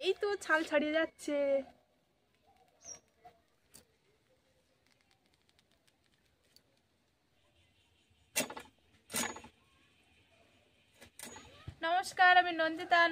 এই তো ছাল ছাড়িয়ে যাচ্ছে। নমস্কার, আমি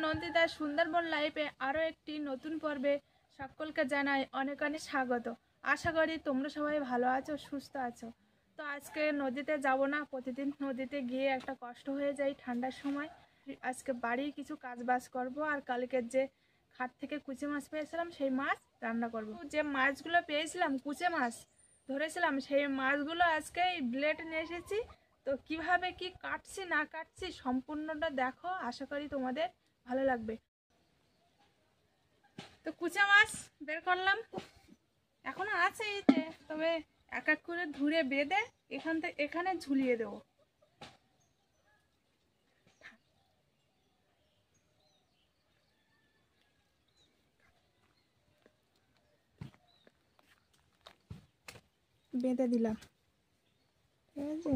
নন্দিতা সুন্দরবন লাইফে আরও একটি নতুন পর্বে সকলকে জানাই অনেক অনেক স্বাগত। আশা করি তোমরা সবাই ভালো আছো, সুস্থ আছো। তো আজকে নদীতে যাব না, প্রতিদিন নদীতে গিয়ে একটা কষ্ট হয়ে যায় ঠান্ডার সময়। আজকে বাড়ির কিছু কাজ বাজ করবো, আর কালকের যে খাট থেকে কুচে মাছ পেয়েছিলাম সেই মাছ রান্না করব। যে মাছগুলো পেয়েছিলাম কুচে মাছ ধরেছিলাম, সেই মাছগুলো আজকে ব্লেড নিয়ে এসেছি। তো কিভাবে কি কাটছি না কাটছি সম্পূর্ণটা দেখো, আশা করি তোমাদের ভালো লাগবে। তো কুচা মাছ বের করলাম, এখনো আছে এতে, তবে এক এক করে ধুয়ে বেঁধে এখান থেকে এখানে ঝুলিয়ে দেবো। বেঁধে দিলাম, ঠিক আছে।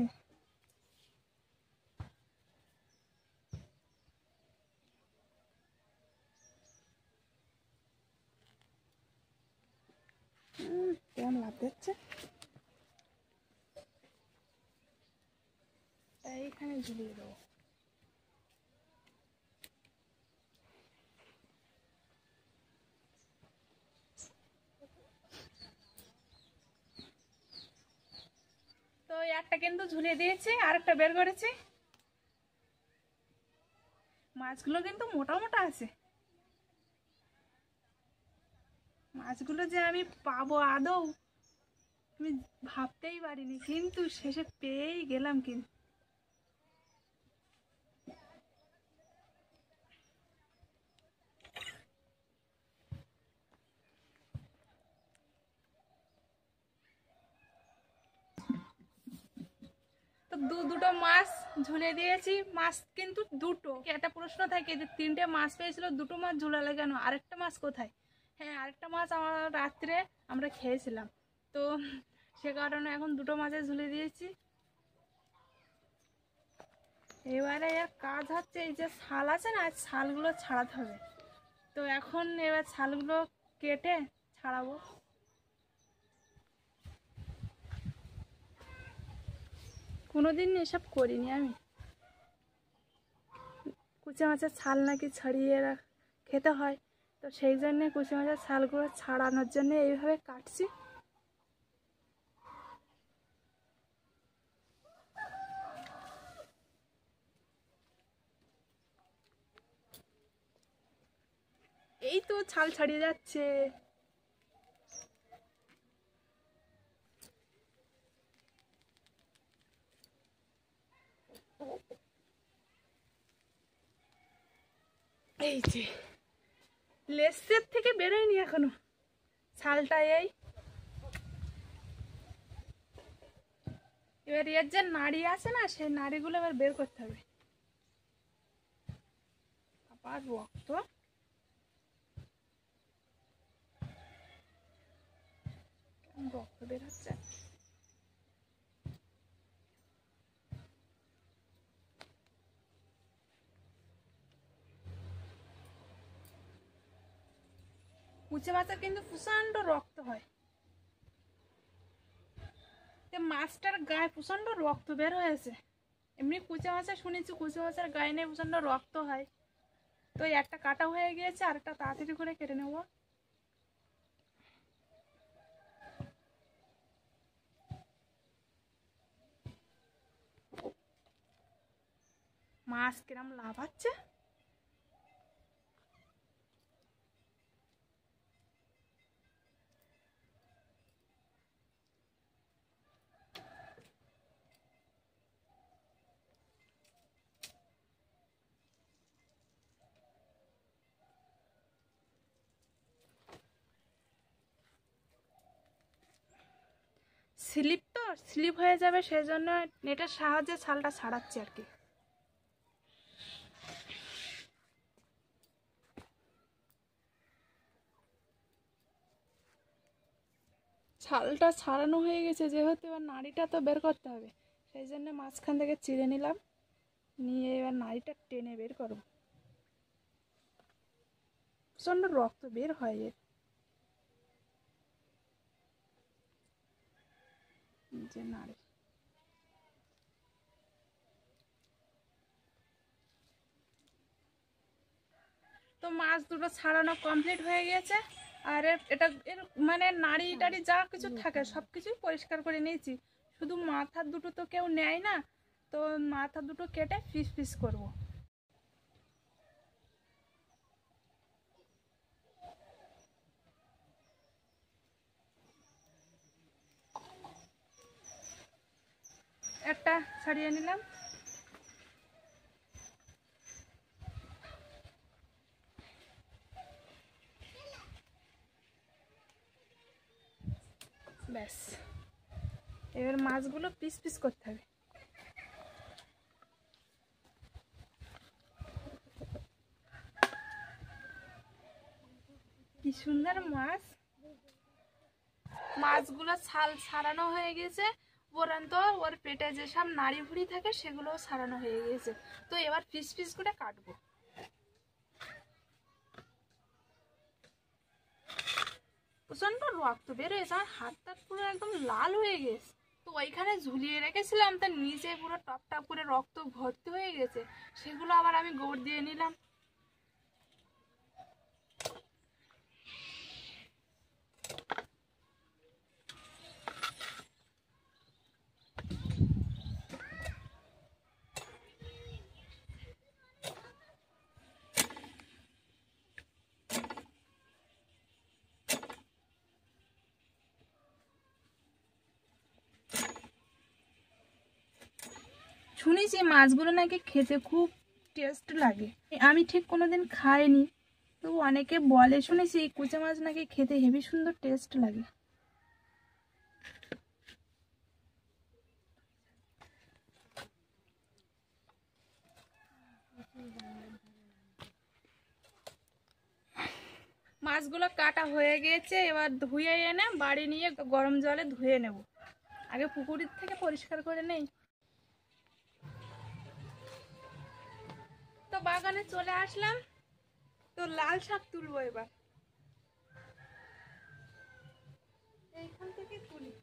কেমন লাভ দিচ্ছে, তাই এখানে ঝুলিয়ে দেবো। তো একটা কিন্তু ঝুলিয়ে দিয়েছি, আরেকটা বের করেছি। মাছগুলো কিন্তু মোটা মোটা আছে। মাছগুলো যে আমি পাবো আদৌ আমি ভাবতেই পারিনি, কিন্তু শেষে পেয়েই গেলাম। কিন্তু তো দুটো মাছ ঝুলে দিয়েছি। মাছ কিন্তু দুটো। একটা প্রশ্ন থাকে যে তিনটে মাছ পেয়েছিল, দুটো মাছ ঝুলালে কেন, আরেকটা মাছ কোথায়? হ্যাঁ, আরেকটা মাছ আমার রাত্রে আমরা খেয়েছিলাম, তো সে কারণে এখন দুটো মাছে ঝুলে দিয়েছি। এবারে এর কাজ হচ্ছে, এই যে ছাল আছে না, ছালগুলো ছাড়াতে হবে। তো এখন এবার ছালগুলো কেটে ছাড়াবো। কোনোদিন এসব করিনি আমি। কুচি মাছের ছাল নাকি ছাড়িয়ে খেতে হয়, তো সেই জন্যে কুচি মাছের ছালগুলো ছাড়ানোর জন্য এইভাবে কাটছি। এই তো ছাল ছাড়িয়ে যাচ্ছে। এই যে লেজের থেকে বেরোয়নি এখনো ছালটা। এই এবার এর যে নাড়ি আছে না, সেই নাড়িগুলো এবার বের করতে হবে। আবার রক্ত, রক্ত বের হচ্ছে। কুচে মাছের কিন্তু প্রচন্ড রক্ত হয়। মাছটার গায়ে প্রচন্ড রক্ত বের হয়েছে। এমনি কুচে মাছে শুনেছি কুচে মাছের গায়ে নিয়ে প্রচন্ড রক্ত হয়। তো একটা কাটা হয়ে গিয়েছে, আর একটা তাড়াতাড়ি করে কেটে নেব। মাছ কিরম লাভ হচ্ছে। স্লিপ হয়ে যাবে, সেই জন্য নেটের সাহায্যে ছালটা ছাড়াচ্ছি আর কি। ছালটা ছাড়ানো হয়ে গেছে, যেহেতু এবার নাড়িটা তো বের করতে হবে, সেই জন্য মাঝখান থেকে চিড়ে নিলাম, নিয়ে এবার নাড়িটা টেনে বের করব। প্রচন্ড রক্ত বের হয় এর। যে নাড়ি তো মাছ দুটো ছাড়ানো কমপ্লিট হয়ে গেছে। আর এর মানে নাড়ি টাড়ি যা কিছু থাকে সব কিছুই পরিষ্কার করে নিয়েছি, শুধু মাথার দুটো তো কেউ নেয় না, তো মাথা দুটো কেটে পিস পিস করবো। একটা ছাড়িয়ে নিলাম। ব্যাস, এবার মাছগুলো পিস পিস করতে হবে। কি সুন্দর মাছ, মাছগুলো ছাল ছাড়ানো হয়ে গেছে, উপরন্ত ওর পেটে যেসব নাড়ি ভুড়ি থাকে সেগুলোও ছাড়ানো হয়ে গেছে। তো এবার পিস পিস করে কাটবো। প্রচন্ড রক্ত বেরোয়েছে, আমার হাতটা পুরো একদম লাল হয়ে গেছে। তো ওইখানে ঝুলিয়ে রেখেছিলাম, তার নিচে পুরো টপ টপ করে রক্ত ভর্তি হয়ে গেছে, সেগুলো আবার আমি গোড় দিয়ে নিলাম। শুনেছি মাছগুলো নাকি খেতে খুব টেস্ট লাগে, আমি ঠিক কোনোদিন খাইনি, তো অনেকে বলে শুনেছি এই কুচে মাছ নাকি খেতে হেবি সুন্দর টেস্ট লাগে। মাছগুলো কাটা হয়ে গেছে, এবার ধুয়ে এনে বাড়ি নিয়ে গরম জলে ধুয়ে নেব। আগে পুকুরের থেকে পরিষ্কার করে নেই। তো বাগানে চলে আসলাম, তো লাল শাক তুলবো এবার। এইখান থেকে তুলি।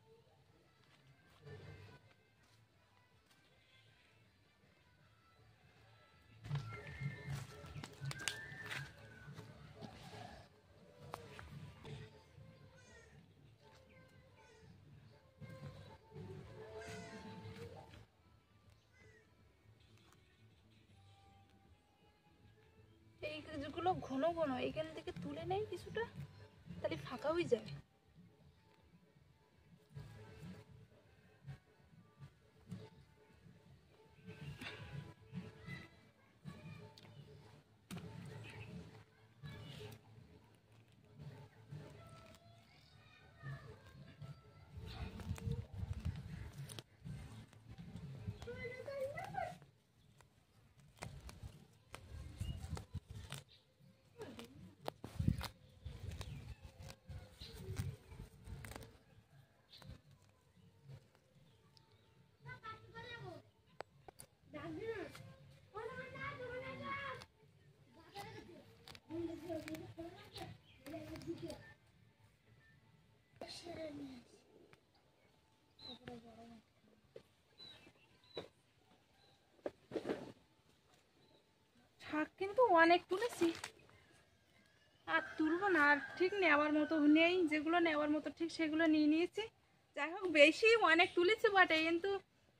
এইগুলো ঘন ঘন এখান থেকে তুলে নেই কিছুটা, তাহলে ফাঁকা হয়ে যাবে। শাক কিন্তু অনেক তুলেছি, আর তুলবো না, আর ঠিক নেওয়ার মতো নেই, যেগুলো নেওয়ার মতো ঠিক সেগুলো নিয়ে নিয়েছি। যাই হোক বেশি অনেক তুলেছি বটে, কিন্তু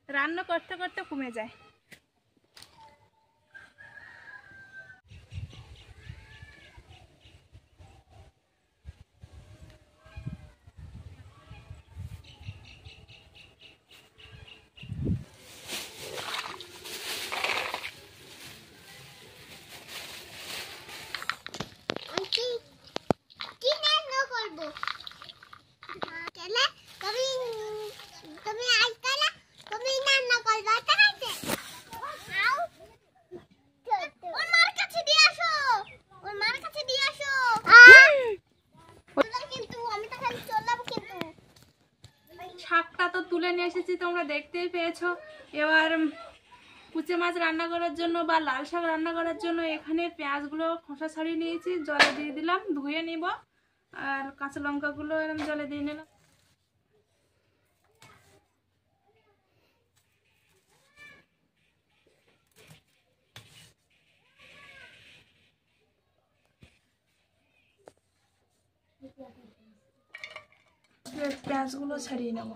রান্না করতে করতে কমে যায়। শাকটা তো তুলে নিয়ে এসেছি, তোমরা দেখতেই পেয়েছো। এবার কুচে মাছ রান্না করার জন্য বা লাল শাক রান্না করার জন্য এখানে পেঁয়াজগুলো খোসা ছাড়িয়ে নিয়েছি, জলে দিয়ে দিলাম, ধুয়ে নিব। আর কাঁচা লঙ্কাগুলো এরকম জলে দিয়ে নিলাম। পেঁয়াজগুলো ছাড়িয়ে নেব।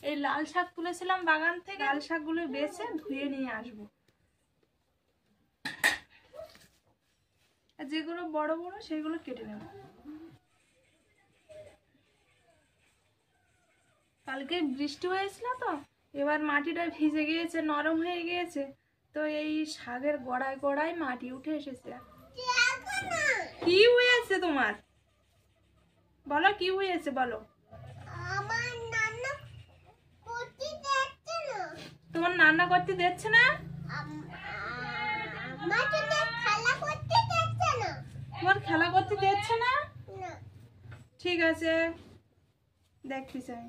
এই লাল শাক তুলেছিলাম বাগান থেকে, লাল শাকগুলো বেছে ধুয়ে নিয়ে আসবো। আর যেগুলো বড় বড় সেগুলো কেটে নেব। কালকে বৃষ্টি হয়েছিল তো, এবার মাটিটা ভিজে গিয়েছে, নরম হয়ে গিয়েছে, তো এই শাকের গোড়ায় গোড়ায় মাটি উঠে এসেছে। কি হয়েছে তোমার? বলো কি হয়েছে, বলো। তোমার রান্না করতে দিচ্ছে না? তোমার খেলা করতে দিচ্ছে না? ঠিক আছে, দেখতে চাই।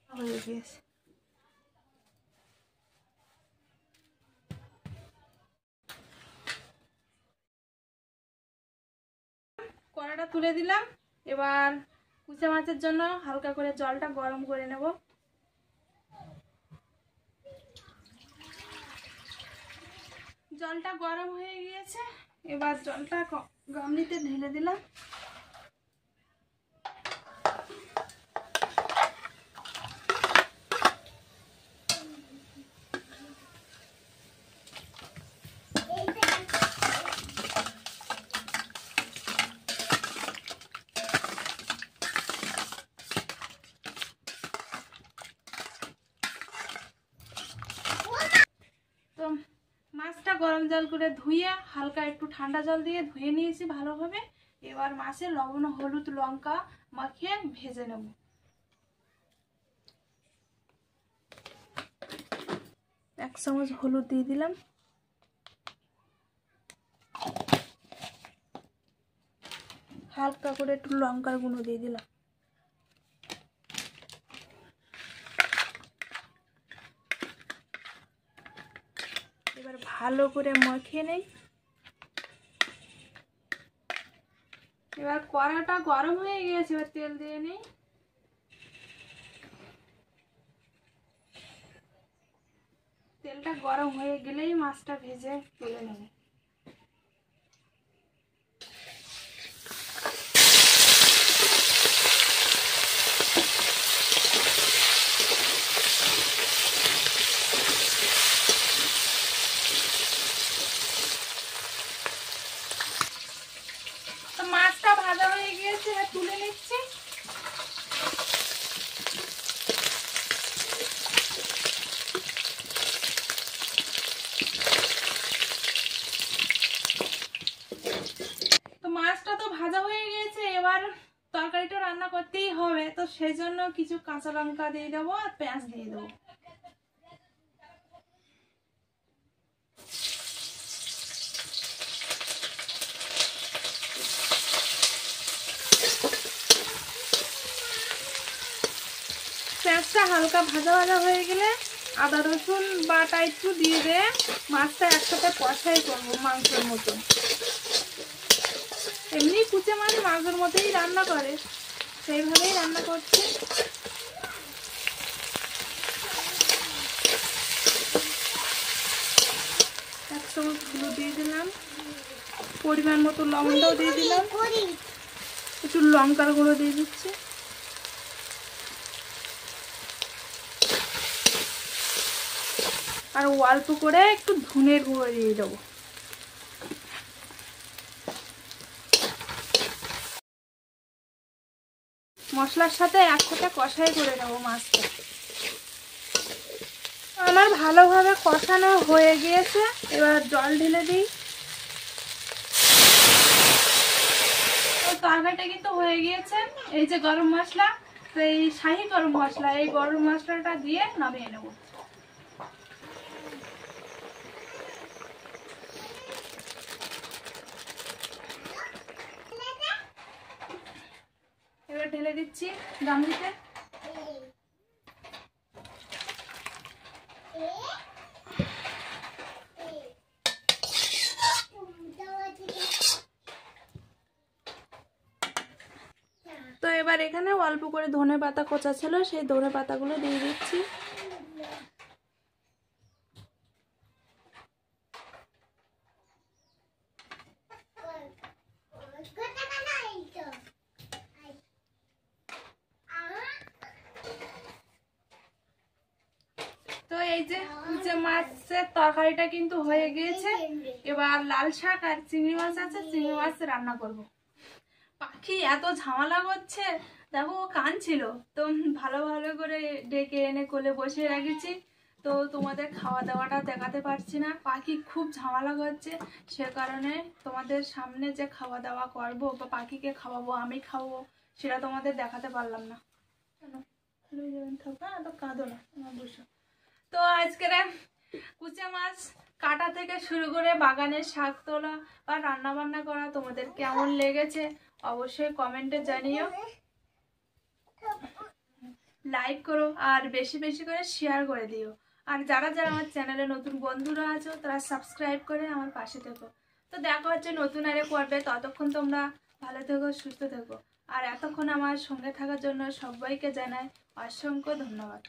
হয়ে গেছে। কড়াটা তুলে দিলাম। এবার কুচা মাছের জন্য হালকা করে জলটা গরম করে নেব। জলটা গরম হয়ে গিয়েছে, এবার জলটা গামলিতে ঢেলে দিলাম। তো মাছটা গরম জল করে ধুয়ে হালকা একটু ঠান্ডা জল দিয়ে ধুয়ে নিয়েছি ভালোভাবে। এবার মাছে লবণ, হলুদ, লঙ্কা মাখিয়ে ভেজে নেব। এক চামচ হলুদ দিয়ে দিলাম, হালকা করে একটু লঙ্কার গুঁড়ো দিয়ে দিলাম। এবার ভালো করে মাখিয়ে নেই। এবার কড়াটা গরম হয়ে গেছে, এবার তেল দিয়ে নেই। তেলটা গরম হয়ে গেলেই মাছটা ভেজে তুলে নেব। মাছটা ভাজা হয়ে গিয়েছে, এবার তুলে নিচ্ছি। তো মাছটা তো ভাজা হয়ে গিয়েছে, এবার তরকারিটা রান্না করতেই হবে, তো সেই জন্য কিছু কাঁচা লঙ্কা দিয়ে দেবো আর পেঁয়াজ দিয়ে দেবো। পেঁয়াজটা হালকা ভাজা ভাজা হয়ে গেলে আদা রসুন বাটা একটু দিয়ে দিয়ে মাছটা একসাথে কষাই করবো মাংসের মতো। এমনি কুচে মাছ মাংসের মতোই রান্না করে, সেইভাবেই রান্না করছে। এক চামচ হলুদ দিয়ে দিলাম, পরিমাণ মতো লবণটাও দিয়ে দিলাম, একটু লঙ্কার গুঁড়ো দিয়ে দিচ্ছি। আর অল্প করে একটু ধনের গুঁড়ো দিয়ে দেবো। মশলার সাথে একসাথে কষাই করে নেবো মাছটা। আমার ভালোভাবে কষানো হয়ে গিয়েছে, এবার জল ঢেলে দিই। তো তরকারিটা কিন্তু হয়ে গিয়েছে। এই যে গরম মশলা, তো এই শাহি গরম মশলা, এই গরম মশলাটা দিয়ে নামিয়ে নেব। এবার ঢেলে দিচ্ছি গামলিতে। তো এবার এখানে অল্প করে ধনে পাতা কোচা ছিল, সেই ধনে পাতাগুলো দিয়ে দিচ্ছি। তো এই যে কুচে মাছের তরকারিটা কিন্তু হয়ে গিয়েছে। এবার লাল শাক আর চিংড়ি মাছ আছে, চিংড়ি মাছ রান্না করব। পাখি এত ঝামেলা করছে, দেখো ও কাঁদছিল, তো ভালো ভালো করে ডেকে এনে কোলে বসিয়ে রেখেছি। তো তোমাদের খাওয়া দাওয়াটা দেখাতে পারছি না, পাখি খুব ঝামেলা করছে, সে কারণে তোমাদের সামনে যে খাওয়া দাওয়া করবো বা পাখিকে খাওয়াবো, আমি খাবো, সেটা তোমাদের দেখাতে পারলাম না। তো কাঁদো না, বসো। তো আজকের কুচে মাছ কাটা থেকে শুরু করে বাগানের শাক তোলা বা রান্না বান্না করা তোমাদের কেমন লেগেছে অবশ্যই কমেন্টে জানিও। লাইক করো আর বেশি বেশি করে শেয়ার করে দিও। আর যারা যারা আমার চ্যানেলে নতুন বন্ধুরা আছো তারা সাবস্ক্রাইব করে আমার পাশে থেকো। তো দেখা হচ্ছে নতুন আরে পর্বে, ততক্ষণ তোমরা ভালো থেকো, সুস্থ থেকো। আর এতক্ষণ আমার সঙ্গে থাকার জন্য সবাইকে জানাই অসংখ্য ধন্যবাদ।